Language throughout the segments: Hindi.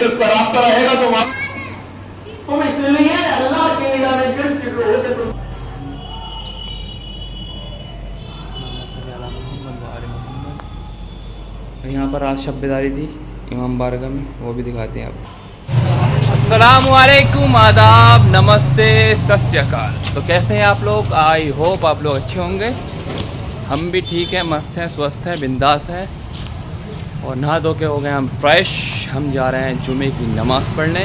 तो उसका रास्ता रहेगा तो वहां तुम इसलिए अल्लाह के निगाह में फिक्र होते तुम। यहाँ पर आज शब्बेदारी थी इमाम बारगाह में, वो भी दिखाते हैं आपको। अस्सलाम वालेकुम, आदाब, नमस्ते, सत श्री अकाल। तो कैसे हैं आप लोग? आई होप आप लोग अच्छे होंगे। हम भी ठीक हैं, मस्त हैं, स्वस्थ हैं, बिंदास हैं और नहा धो के हो गए हम फ्रेश। हम जा रहे हैं जुमे की नमाज़ पढ़ने।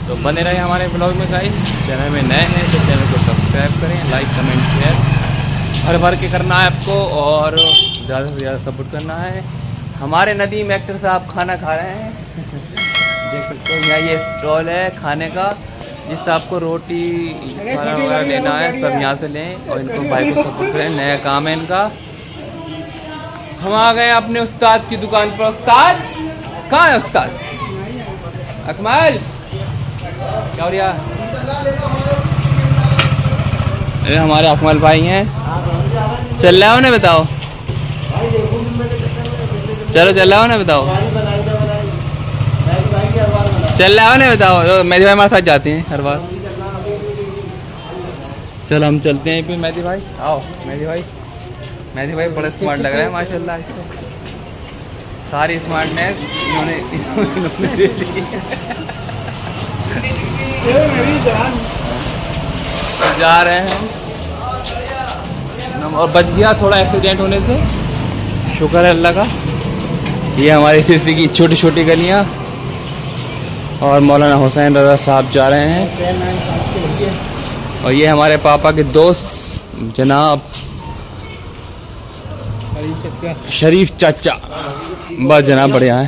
तो बने रहे हमारे ब्लॉग में गाइस। चैनल में नए हैं तो चैनल को सब्सक्राइब करें, लाइक कमेंट शेयर भर भर के करना है आपको और ज़्यादा से ज़्यादा सपोर्ट करना है। हमारे नदीम एक्टर साहब खाना खा रहे हैं देख सकते हो। यहाँ ये स्टॉल है खाने का, जिससे आपको रोटी खाना वगैरह लेना है सब यहाँ से लें और इनको भाई को सपोर्ट करें, नया काम है इनका। हम आ गए अपने उस्ताद की दुकान पर। उस्ताद कहाँ है? उस्ताद अकमल क्या हो रहा? अरे हमारे अकमल भाई हैं, चल रहा हो ना? बताओ चलो चल रहा हो ना? बताओ चल रहा हो ना? बताओ। मेहदी भाई हमारे साथ जाते हैं हर बार। चलो हम चलते हैं फिर। मेहदी भाई आओ। मेहदी भाई बड़े स्मार्ट लग रहे हैं माशाल्लाह। सारी स्मार्टनेस इन्होंने दे दी। जा रहे हैं और बच गया थोड़ा एक्सीडेंट होने से, शुक्र है अल्लाह का। ये हमारी सिरसी की छोटी छोटी गलियाँ और मौलाना हुसैन रज़ा साहब जा रहे हैं और ये हमारे पापा के दोस्त जनाब शरीफ चाचा। बस जनाब बढ़िया है।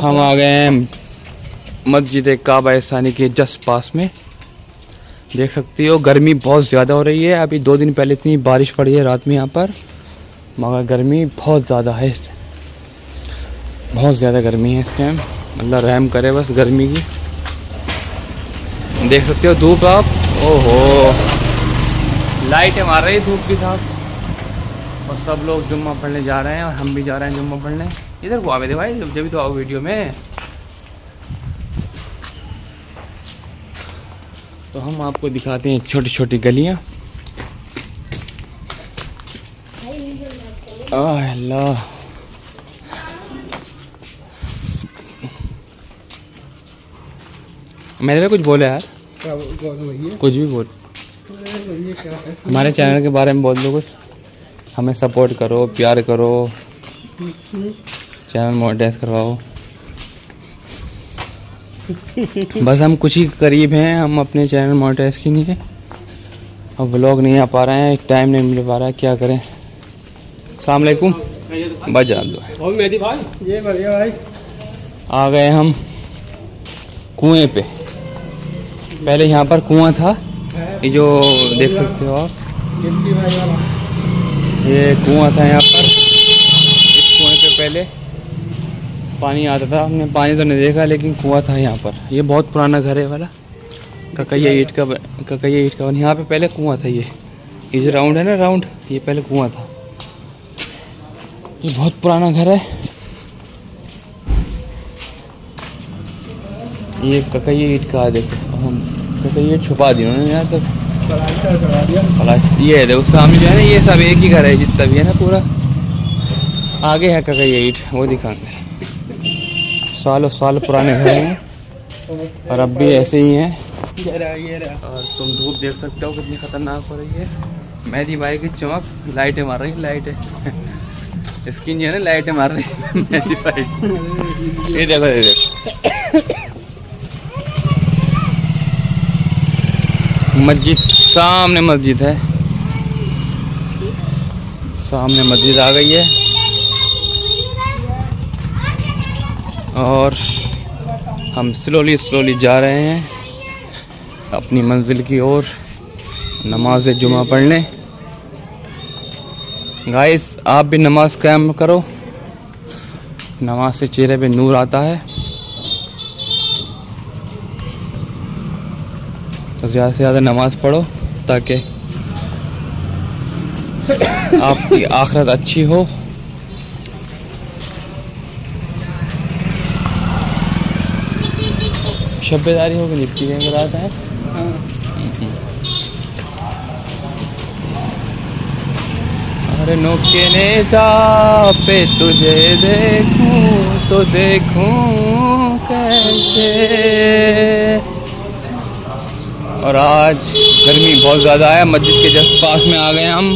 हम आ गए हैं मस्जिद काबा सानी के जस्ट पास में। देख सकती हो गर्मी बहुत ज़्यादा हो रही है। अभी 2 दिन पहले इतनी बारिश पड़ी है रात में यहाँ पर, मगर गर्मी बहुत ज़्यादा है इस टाइम, बहुत ज़्यादा गर्मी है इस टाइम। अल्लाह रहम करे बस गर्मी की। देख सकते हो धूप आप, ओहो लाइटें मार रही है धूप की साहब। और सब लोग जुम्मा पढ़ने जा रहे हैं और हम भी जा रहे हैं जुम्मा पढ़ने। इधर को आवे थे भाई, जब भी तो आओ वीडियो में। तो हम आपको दिखाते हैं छोटी छोटी गलियाँ। अल्लाह मेरे कुछ बोले यार, कुछ भी बोल। हमारे चैनल के बारे में बोल दो कुछ। हमें सपोर्ट करो, प्यार करो, चैनल मोनेटाइज करवाओ। बस हम कुछ ही करीब हैं हम अपने चैनल मोनेटाइज के लिए। अब व्लॉग नहीं आ पा रहे हैं, टाइम नहीं मिल पा रहा है, क्या करें। अस्सलाम वालेकुम। बस जा दो मेहदी भाई, ये बढ़िया भाई। आ गए हम कुएं पे। पहले यहाँ पर कुआं था, ये जो देख सकते हो आप, ये कुआं था यहाँ पर। इस कुएं पे पहले पानी आता था। हमने पानी तो नहीं देखा लेकिन कुआं था यहाँ पर। ये बहुत पुराना घर है वाला, ककैया ईंट का। यहाँ पे पहले कुआं था। ये जो राउंड है ना, राउंड, ये पहले कुआं था। ये बहुत पुराना घर है। ये ककैया ईंट का, देखो हम ककैया ईंट छुपा दी उन्होंने यार तब। ये है देखो सामने जो है ना, ये सब एक ही घर है जितना भी है ना पूरा। आगे है ककैया ईंट, वो दिखाते। सालों साल पुराने घर हैं और अब भी ऐसे ही हैं। और तुम धूप देख सकते हो कितनी खतरनाक हो रही है। मेहदी भाई की चमक, लाइटें मार रही है, लाइटें स्किन जो है ना, लाइटें मार रही है मेहदी भाई। ये देखो ये देखो मस्जिद, सामने मस्जिद है, सामने मस्जिद आ गई है। और हम स्लोली जा रहे हैं अपनी मंजिल की ओर, नमाज जुमा पढ़ने। गाइस आप भी नमाज कायम करो, नमाज से चेहरे पे नूर आता है। तो ज़्यादा से ज़्यादा नमाज पढ़ो ताकि आपकी आखिरत अच्छी हो। शब्बेदारी होगी निपटी में कराता है। अरे नोके नेता पे तुझे देखूं तो देखूं कैसे। और आज गर्मी बहुत ज़्यादा है। मस्जिद के जस्ट पास में आ गए हम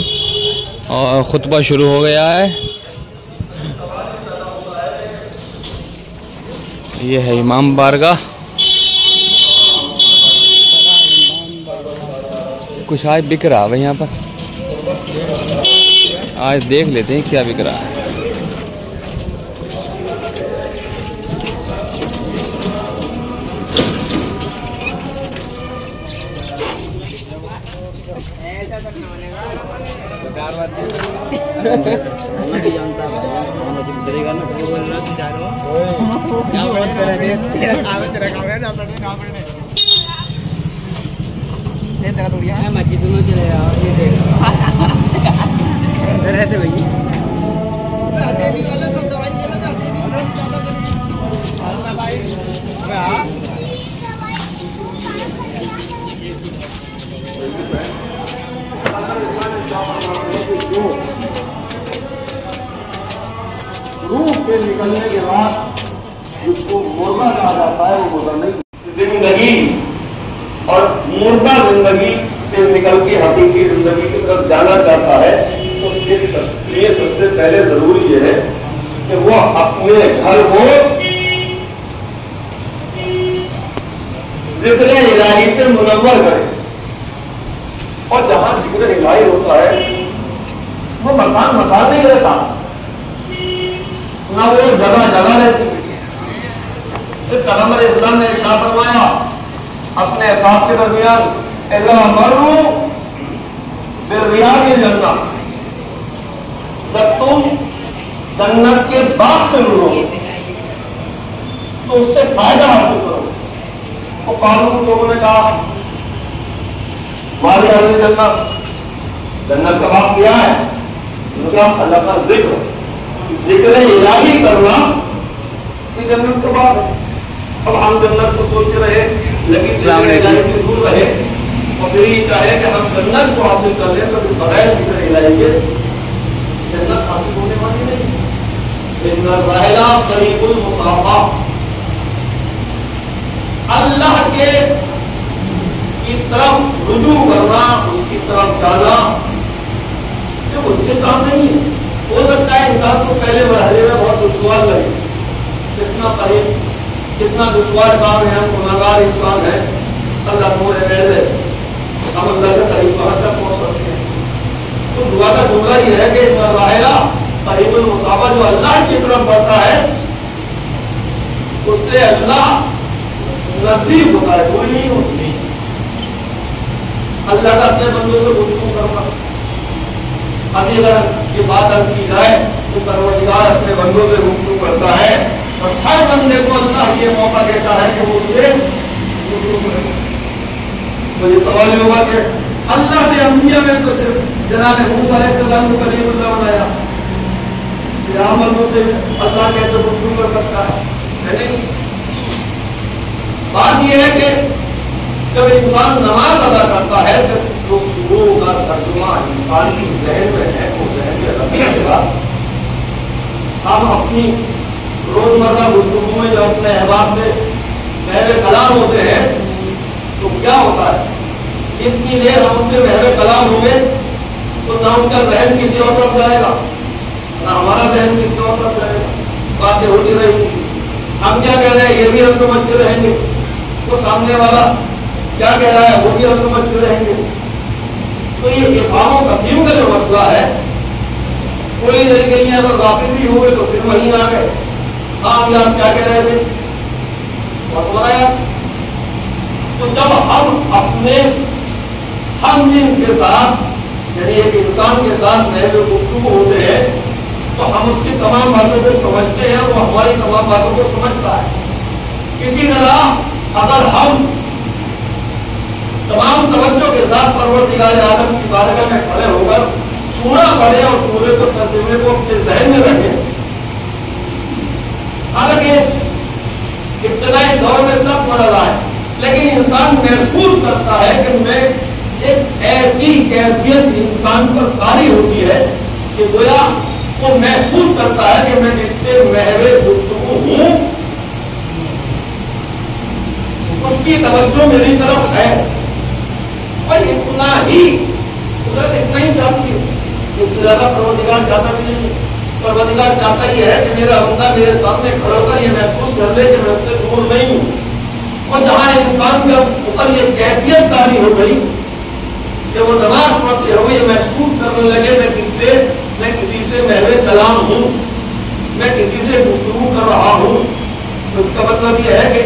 और खुतबा शुरू हो गया है। ये है इमाम बारगाह। कुछ आज बिक रहा है यहाँ पर, आज देख लेते हैं क्या बिक रहा है। रहते भैया रूह के निकलने के बाद जिसको मुर्दा कहा जाता है वो गुजरने जिंदगी और मुर्दा जिंदगी से निकल के हकीकी जिंदगी की तरफ जाना चाहता है तो उसके लिए सबसे पहले जरूरी ये है कि वो अपने घर को जिक्र इलाही से मुनव्वर करे। और जहां जिक्र इलाही होता है वो मकान नहीं रहता, ना वो जगह रहती है। इस पैगंबर इस्लाम ने इरशाद फरमाया अपने साथ के दरमियान जन्नत, जब तुम जन्नत के बाग से मिलोगे तो उससे फायदा हासिल करोगे। तो कानून लोगों ने कहा हमारी आदमी जन्नत का बाग क्या है? क्या? अल्लाह का जिक्र इलाही करना ये जन्नत का बाग है। अब हम जन्नत को सोच रहे लेकिन इलाही से दूर रहे और फिर ये चाहे कि हम जन्नत को हासिल कर लें तो बगैर जिक्र इलाही के जन्नत हासिल होने वाली नहीं। करीबुल मुसाफा, अल्लाह के की तरफ रुजू करना, उसकी तरफ जाना ये उसके काम नहीं है। हो सकता है इंसान को पहले मरहले में बहुत दुश्वार लगे, कितना करीब कितना दुश्वार काम है, हम गुनाहगार इंसान है, अल्लाह मोरे दे हम अल्लाह के करीब कहाँ तक पहुंच सकते हैं। तो दुआ का जुमला ये है कि करीबुल मुसाफा, जो अल्लाह की तरफ बढ़ता है उससे अल्लाह नजदीक होता है, कोई नहीं होती। अल्लाह का अपने बंदों से गुफ्तगू करना, अभी अगर ये बात अर्ज की जाए तो परवरदिगार अपने बंदों से गुफ्तगू करता है और हर बंदे को अल्लाह ये मौका देता है कि वो उससे गुफ्तगू करे। तो ये सवाल होगा कि अल्लाह के अंबिया में तो सिर्फ जनाब मूसा अलैहिस्सलाम को कलीमुल्लाह बनाया, आम बंदों से अल्लाह कैसे गुफ्तगू कर सकता है? नहीं। बात यह है कि जब इंसान नमाज अदा करता है जब तो सुरूर का तर्जुमा इंसान की जहन में है वो जहन में रखेगा। हम अपनी रोजमर्रा गुफ्तगू में जब अपने अहबाब से महवे कलाम होते हैं तो क्या होता है, इतनी देर हम उससे महवे कलाम होंगे तो ना उनका जहन किसी और तरफ जाएगा ना हमारा जहन किसी और तरफ जाएगा, बातें होती रहेंगी। हम क्या कह रहे हैं ये भी हम समझते रहेंगे, तो सामने वाला क्या कह रहा है वो भी हम समझते रहेंगे। तो ये इफ़हाम तफ़हीम का जो मसला है कोई तरीके नहीं, अगर वाकिफ भी हुए तो फिर वहीं आ गए। आप क्या कह रहे थे बताया। तो जब हम अपने हम जिन्स के साथ यानी एक इंसान के साथ नए जो गुफ्तगू होते हैं तो हम उसकी तमाम बातों को समझते हैं, वो हमारी तमाम बातों को समझता है। इसी तरह अगर हम तमाम तवज्जो के साथ परवरदिगार आलम की बारगाह में खड़े होकर सूरा पढ़े और सूरे को तर्जुमे को अपने ज़हन में रखें। हालांकि इब्तिदाई दौर में सब मर रहा है, लेकिन इंसान महसूस करता है कि मैं एक ऐसी कैफियत इंसान पर तारी होती है कि गोया वो महसूस करता है कि मैं इससे महवे गुफ्तगू हूं, उसकी तवज्जो मेरी तरफ है। और इतना ही इतना ही चाहती है, इससे ज्यादा परवरदिगार चाहता भी नहीं। परवरदिगार चाहता ही है कि मेरा बंदा मेरे सामने खड़ा होकर ये महसूस कर ले कि मैं उससे दूर नहीं हूं। और जहां इंसान के ऊपर ये कैफियत तारी हो गई कि वो नमाज पढ़ते हुए ये महसूस करने लगे मैं किसी से महवे कलाम हूं, मैं किसी से गुफ्तगू कर रहा हूं, तो इसका मतलब यह है कि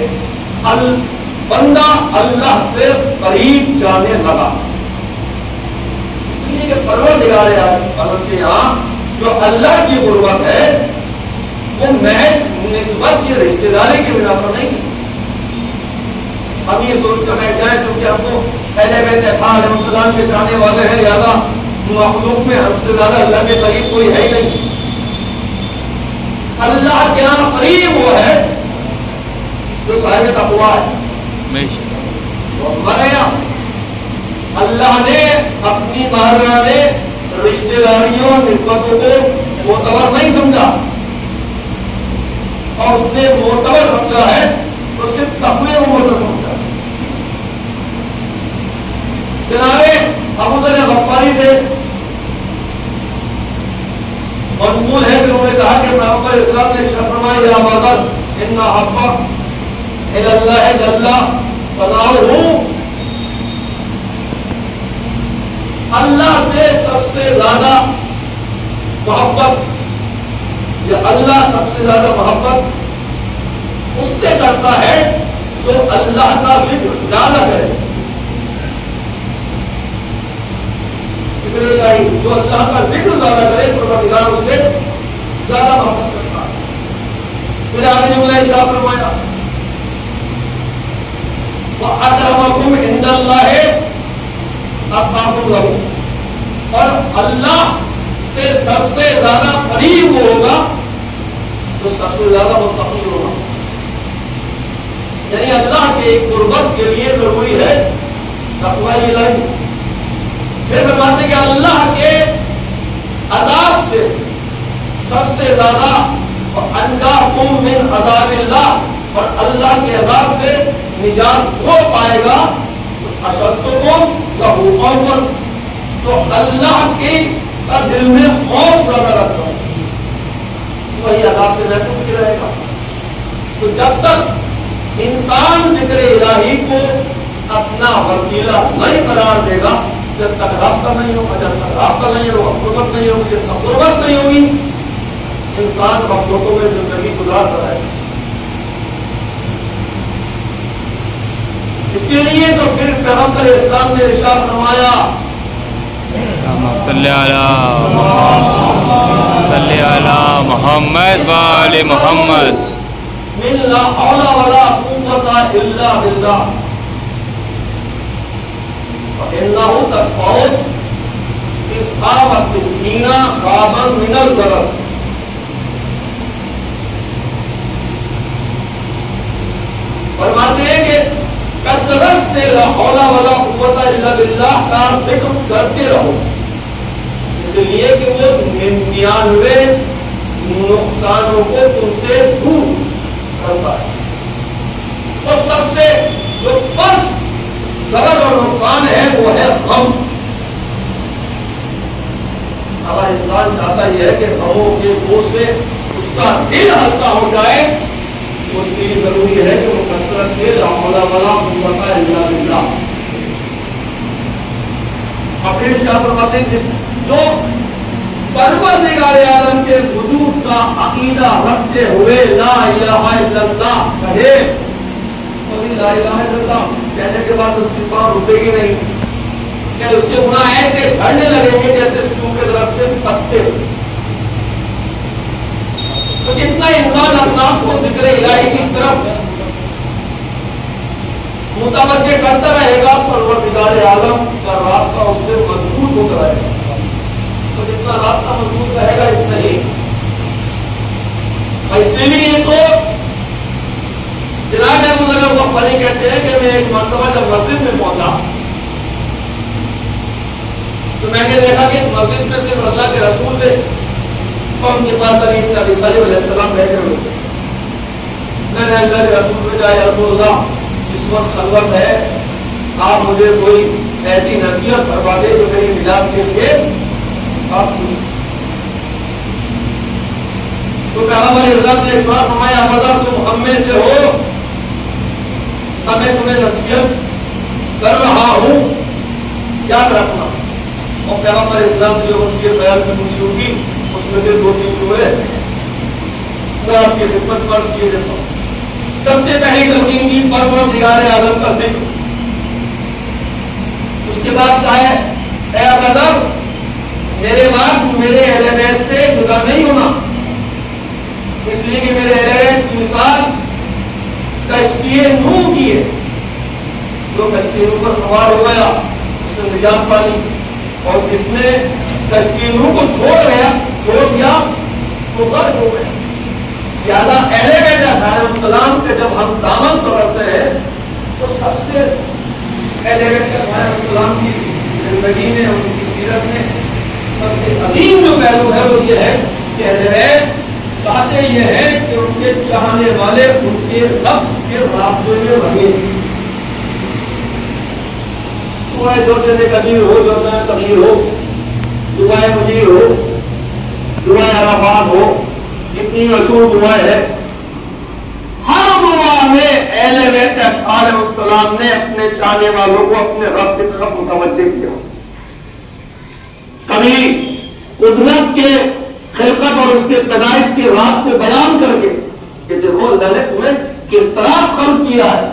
बंदा अल्लाह से करीब जाने लगा। इसलिए कि परवरदिगार आलम के यहाँ जो अल्लाह की गुर्बत है वो महज निस्बत की रिश्तेदारी की बिना पर नहीं। हम ये सोचकर बैठ जाए क्योंकि हमको पहले बैत के चाहने वाले हैं, ज्यादा मखलूक में हमसे ज्यादा अल्लाह के करीब कोई है ही नहीं। अल्लाह के यहाँ करीब वो है जो साहिब तक़वा है। अल्लाह ने अपनी बारगाह में रिश्तेदारियों निस्बतों को मोतबर नहीं समझा, और उसने मोतबर समझा है तो सिर्फ तक़वे को मोतबर समझा। जनाबे अबू ज़र गफ़ारी से मंसूल है कि उन्होंने कहा कि पैगंबर इस्लाम ने इरशाद फरमाया या अबा ज़र इन्ना हब्बा इलल्लाह जल्ला फनाहू, अल्लाह से सबसे ज्यादा मोहब्बत, या अल्लाह सबसे ज्यादा मोहब्बत उससे करता है जो अल्लाह का जिक्र ज्यादा करे। जो अल्लाह का जिक्र ज्यादा करे परवरदिगार उससे ज्यादा मोहब्बत करता है। फिर आगे जुमला इरशाद फरमाया वअकरमकुम इंदल्लाह अत्क़ाकुम लहू, और अल्लाह से सबसे ज्यादा करीब होगा तो सबसे ज्यादा मुत्तक़ी होगा। यानी अल्लाह के कुर्बत के लिए जरूरी है तक़वा इलाही। फिर फरमाते कि अल्लाह के अज़ाब से सबसे ज्यादा अंजाकुम मिन अज़ाबिल्लाह, और अल्लाह के अज़ाब से निजात हो पाएगा अशद्दुकुम लहू खौफन, तो अल्लाह के दिल में खौफ ज्यादा रखता है वही अज़ाब से महफूज भी रहेगा। तो जब तक इंसान जिक्र इलाही को अपना वसीला नहीं करार देगा, जब तक राब्ता नहीं होगा, जब तक राब्ता नहीं होगा कुर्बत नहीं होगी, जब तक कुर्बत नहीं होगी इंसान मखलूकों में जिंदगी गुजारता रहेगा। इसीलिए तो फिर पैगंबर इस्लाम ने इरशाद फरमाया सल्ली अला मुहम्मद व आले मुहम्मद ला हौला वला कुव्वता इल्ला बिल्लाह व इन्नहु तफ़ौत इस्हाब तिस्कीना काबन मिनल ज़रर। फरमाते हैं कि कसरत से ला हौला वला कुव्वता इल्ला बिल्लाह का जिक्र करते रहो, इसलिए कि वो 99 नुकसानों को तुमसे दूर करता है। तो सबसे जो बस गलत और नुकसान है वो है गम। अगर इंसान चाहता ही है कि गमों के बोझ से उसका दिल हल्का हो जाए, उसके लिए जरूरी है कि वो कसरत से ला हौला वला कुव्वता इल्ला बिल्लाह। अपने शाह फरमाते हैं जो परवरदिगार आलम के वजूद का अकीदा रखते हुए ला इलाहा इल्लल्लाह कहे, तो ला इलाहा इल्लल्लाह कहने के बाद उसकी पाँव रुकेगी नहीं, क्या उसके गुनाह ऐसे झड़ने लगेंगे जैसे सूखे दरख्त से पत्ते। तो जितना इंसान अपना को जिक्र इलाही की तरफ मुतवज्जे करता रहेगा, परवरदिगार आलम का रास्ता उससे मजबूत होता रहेगा। तो जितना रास्ता मजबूत रहेगा इतना ही। इसीलिए तो जनाब कहते हैं कि मैं एक मरतबा जब मस्जिद में पहुंचा तो मैंने देखा कि मस्जिद में सिर्फ अल्लाह के रसूल थे और उनके पास अली इब्न अबी तालिब अलैहिस्सलाम बैठे हुए थे। मैंने अल्लाह के रसूल को कहा, या रसूलल्लाह, इस वक्त खलवत है, आप मुझे कोई ऐसी नसीहत करवा दे जो मेरी निजात के लिए आप सुनिए। तो पैगंबर इस्लाम ने इरशाद फरमाया, अगर तुम हम में से हो तब मैं तुम्हें नसीहत कर रहा हूं, याद रखना। और पैगंबर इस्लाम ने जो उसके बयान में पूछी होगी उसमें से 2-3 जुमले मैं आपकी खिदमत पर किए देता हूं। सबसे पहली तलकीन की परवरदिगार आलम का जिक्र। उसके बाद कहा है, ऐ अबदर, मेरे बाद मेरे अहले बैत से जुदा नहीं होना, इसलिए कि मेरे अहले बैत की मिसाल कश्ती नूह की है। जो कश्ती नूह पर सवार हो गया उसने निजात पानी, और जिसने कश्ती नूह को छोड़ दिया तो गर्क हो गया। लिहाजा अहले बैत अलैहिस्सलाम के जब हम दामन पकड़ते हैं तो सबसे अहले बैत अलैहिस्सलाम की जिंदगी में, उनकी सीरत में सबसे अजीम जो पहलू है वो ये है कि अहले बैत चाहते ये है कि उनके चाहने वाले उनके लफ्ज के रास्ते में रहे। दुआए जोशे कदीर हो, जोशे सगीर हो, दुआए मुजीर हो, दुआए अराफात हो, इतनी मशहूर दुआएं है। हर दुआ में अहले बैत अलैहिस्सलाम ने अपने चाहने वालों को अपने रब की तरफ मुतवज्जे किया। कभी कुदरत के खिलकत और उसके पैदाइश के रास्ते बयान करके कि देखो अल्लाह ने तुम्हें किस तरह खल्क किया है,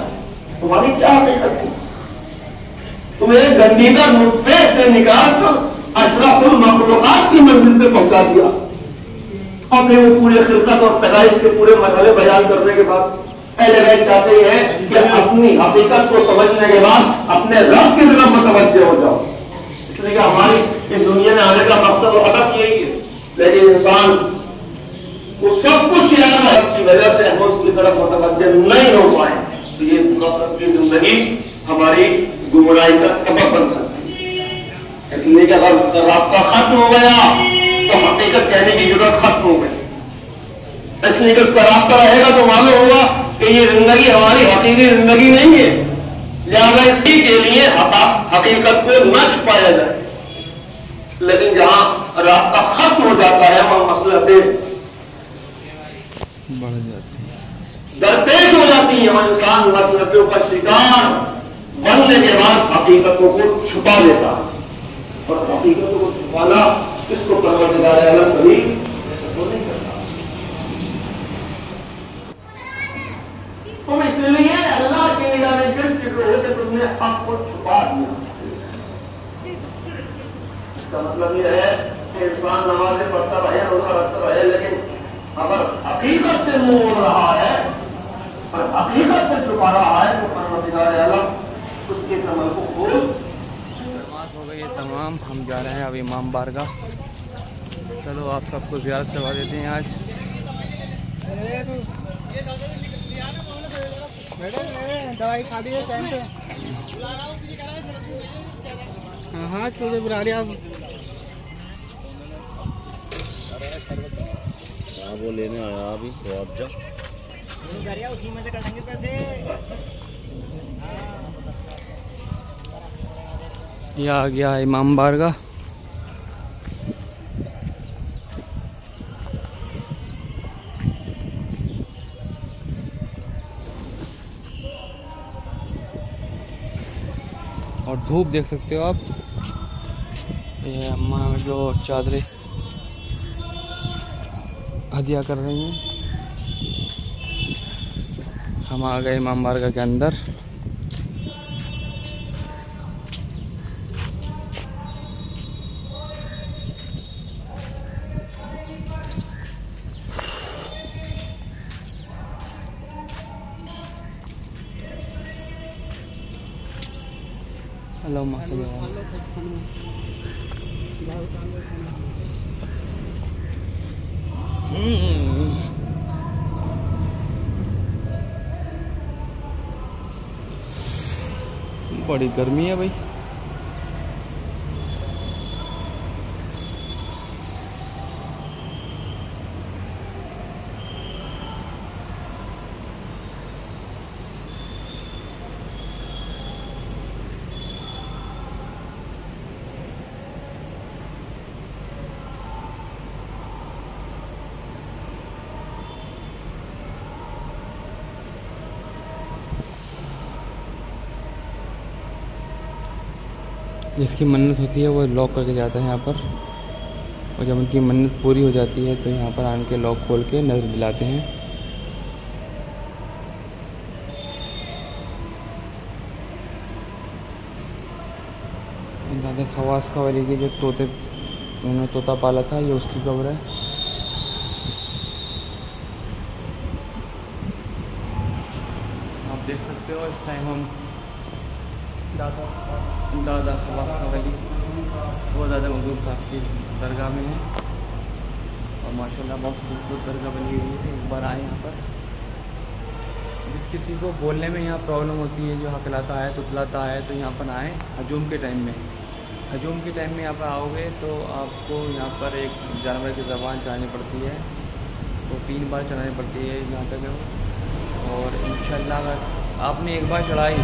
तुम्हारी क्या हकीकत थी, तुम्हें गंदीदा नुत्फे से निकाल कर अशरफुल मखलूकात की मंजिल पे पहुंचा दिया। और फिर वो पूरे खिलकत और पैदाइश के पूरे मरहले बयान करने के बाद अहले बैत चाहते हैं कि अपनी हकीकत को समझने के बाद अपने रब की तरफ मुतवज्जे हो जाओ। इसलिए कि हमारी इस दुनिया में आने का मकसद और हदफ यही है, लेकिन इंसान वो सब कुछ याद है की वजह से हम उसकी तरफ मुतवज्जे नहीं हो पाए तो ये नफरत की जिंदगी हमारी गुमराही का सबब बन सकती है। इसलिए कि अगर रास्ता खत्म हो गया तो हकीकत कहने की जरूरत खत्म हो गई। इसलिए कि उसका रास्ता रहेगा तो मालूम होगा कि ये जिंदगी हमारी हकीकी जिंदगी नहीं है। लिहाजा इसी के लिए हकीकत को न छुपाया जाए। लेकिन जहां रास्ता खत्म हो जाता है वहां मसलतें बढ़ जाती है, दरपेश हो जाती है, वहां इंसान मसलतों का शिकार बनने के बाद हकीकतों को छुपा लेता है। और हकीकतों को छुपाना इसको परवरदिगार आलम कभी नहीं करता। तुम इसलिए अल्लाह की निगाह में गिर हो कि तुमने हक को छुपा दिया। इसका मतलब यह है कि इंसान नमाजें पढ़ता रहे, रोजा रखता रहे, लेकिन अगर हकीकत से मुंह मोड़ रहा है और हकीकत से छुपा रहा है तो परवरदिगार आलम उसके इस अमल को खोल। हो गई है तमाम, हम जा रहे हैं अब इमाम बारगाह। चलो आप सबको ज़ियारत करवा देते हैं आज। दवाई खा दी है टाइम पे। हाँ तुझे बुला लिया अब। वो लेने आया अभी तो आप जा उसी में से कटेंगे पैसे। ये आ गया है इमाम बारगाह। और धूप देख सकते हो आप। ये अम्मा जो चादरें हदिया कर रही हैं। हम आ गए इमाम बारगाह के अंदर। हेलो माशाल्लाह। बड़ी गर्मी है भाई। जिसकी मन्नत होती है वो लॉक करके जाता है यहाँ पर, और जब उनकी मन्नत पूरी हो जाती है तो यहाँ पर आन के लॉक खोल के नजर दिलाते हैं। दादा खवास का वाली के जो तोते उन्होंने तोता पाला था, ये उसकी कब्र है। आप देख सकते हो इस टाइम हम दादा खवास का वली वो दादा मखदूम साहब की दरगाह में है, और माशाल्लाह बहुत खूबसूरत दरगाह बनी हुई है। एक बार आए यहाँ पर। जिस किसी को बोलने में यहाँ प्रॉब्लम होती है, जो हकलाता है तुतलाता है, तो यहाँ पर आएँ हजूम के टाइम में। हजूम के टाइम में यहाँ पर आओगे तो आपको यहाँ पर एक जानवर की ज़बान चढ़ानी पड़ती है, तो 3 बार चढ़ानी पड़ती है जहाँ तक है। और इंशाल्लाह अगर आपने एक बार चढ़ाई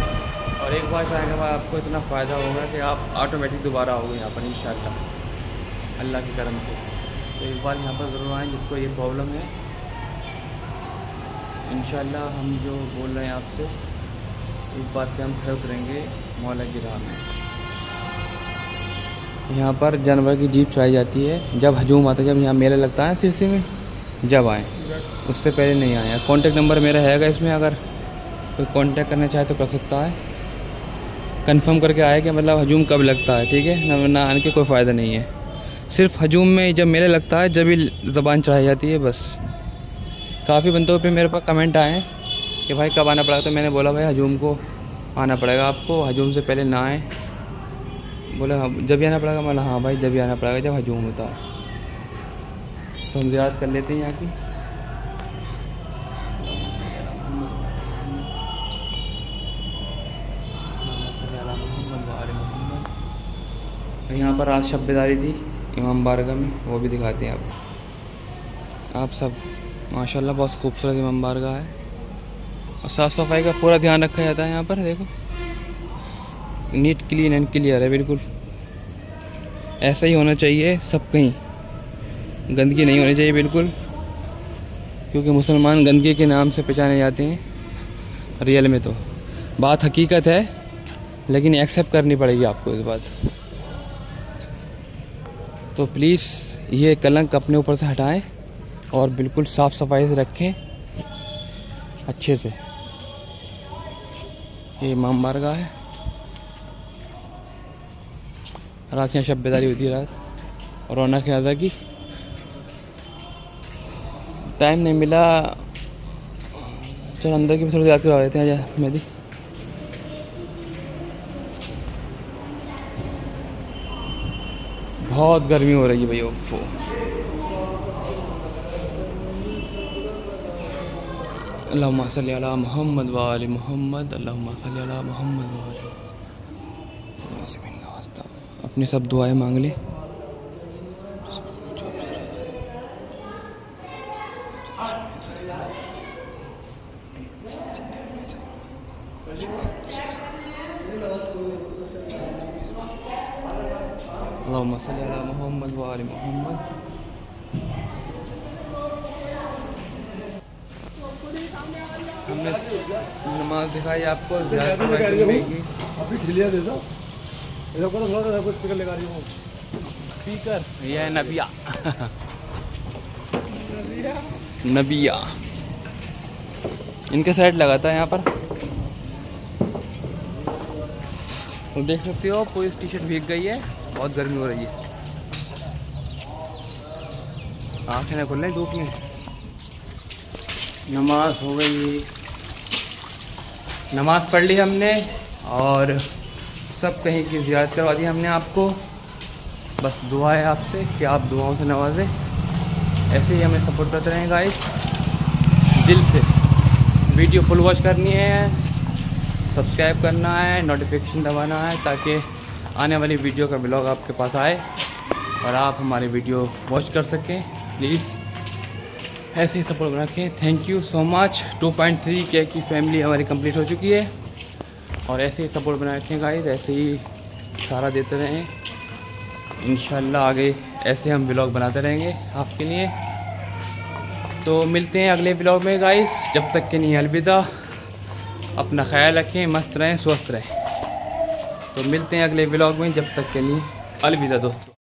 और एक बार चढ़ाने के बाद आपको इतना फ़ायदा होगा कि आप ऑटोमेटिक दोबारा आओगे यहाँ पर इंशाल्लाह अल्लाह के करम से। तो एक बार यहाँ पर ज़रूर आएँ जिसको ये प्रॉब्लम है। इंशाल्लाह हम जो बोल रहे हैं आपसे, इस बात पे हम खड़े उतरेंगे मौला की राह में। यहाँ पर जानवर की जीप चलाई जाती है जब हजूम आता है, जब यहाँ मेला लगता है सिलसिले में, जब आएँ, उससे पहले नहीं आए। कॉन्टेक्ट नंबर मेरा हैगा इसमें, अगर कोई कांटेक्ट करना चाहे तो कर सकता है। कंफर्म करके आए कि मतलब हजूम कब लगता है, ठीक है ना, आने के कोई फ़ायदा नहीं है। सिर्फ हजूम में जब मेला लगता है जब ही ज़बान चढ़ाई जाती है बस। काफ़ी बंदों पे मेरे पास कमेंट आए कि भाई कब आना पड़ेगा, तो मैंने बोला भाई हजूम को आना पड़ेगा आपको, हजूम से पहले ना आए। बोले हाँ जब भी आना पड़ेगा। मैं हाँ भाई जब भी आना पड़ेगा जब हजूम होता है। तो हम ज़ियारत कर लेते हैं यहाँ की। यहाँ पर आज शब्बेदारी थी इमाम बारगाह में, वो भी दिखाते हैं आप सब। माशाल्लाह बहुत खूबसूरत इमाम बारगाह है, और साफ़ सफाई का पूरा ध्यान रखा जाता है यहाँ पर। देखो नीट क्लीन एंड क्लियर है बिल्कुल, ऐसा ही होना चाहिए सब कहीं, गंदगी नहीं होनी चाहिए बिल्कुल, क्योंकि मुसलमान गंदगी के नाम से पहचाने जाते हैं। रियल में तो बात हकीकत है, लेकिन एक्सेप्ट करनी पड़ेगी आपको इस बात। तो प्लीज़ ये कलंक अपने ऊपर से हटाएं और बिल्कुल साफ़ सफाई से रखें अच्छे से। ये इमाम बारगाह है। रात यहाँ शब्बेदारी होती है, रात और रौनक है आज़ा की। टाइम नहीं मिला, चलो अंदर की भी थोड़ी याद करवा देते हैं। आजा मेहदी। बहुत गर्मी हो रही है भैया। उफ़ो अल्लाहुम्मा सल्ली अला मुहम्मद व आलि मुहम्मद, अल्लाहुम्मा सल्ली अला मुहम्मद व आलि मुहम्मद। अपनी सब दुआएं मांग ले। अल्लाहुम्मा सल्ली अला मुहम्मद व आलि मुहम्मद। हमने नमाज दिखाई आपको, स्पीकर ये है नबिया। नबिया इनके साइड लगाता है यहाँ पर। तो देख सकते हो पूरी टी शर्ट भीग गई है, बहुत गर्मी हो रही है। आँखें ना खुल रही धूप में। नमाज हो गई, नमाज पढ़ ली हमने, और सब कहीं की ज़ियारत करवा दी हमने आपको। बस दुआ है आपसे कि आप दुआओं से नवाजें, ऐसे ही हमें सपोर्ट करते रहें गाइस। दिल से वीडियो फुल वॉच करनी है, सब्सक्राइब करना है, नोटिफिकेशन दबाना है ताकि आने वाली वीडियो का ब्लॉग आपके पास आए और आप हमारी वीडियो वॉच कर सकें। प्लीज़ ऐसे ही सपोर्ट रखें। Thank you so much. 2.3K की फैमिली हमारी कंप्लीट हो चुकी है और ऐसे ही सपोर्ट बना रखें गाइस, ऐसे ही सारा देते रहें। इंशाल्लाह आगे ऐसे हम ब्लॉग बनाते रहेंगे आपके लिए। तो मिलते हैं अगले ब्लॉग में गाइस, जब तक के लिए अलविदा। अपना ख्याल रखें, मस्त रहें, स्वस्थ रहें। तो मिलते हैं अगले ब्लॉग में, जब तक के लिए अलविदा दोस्तों।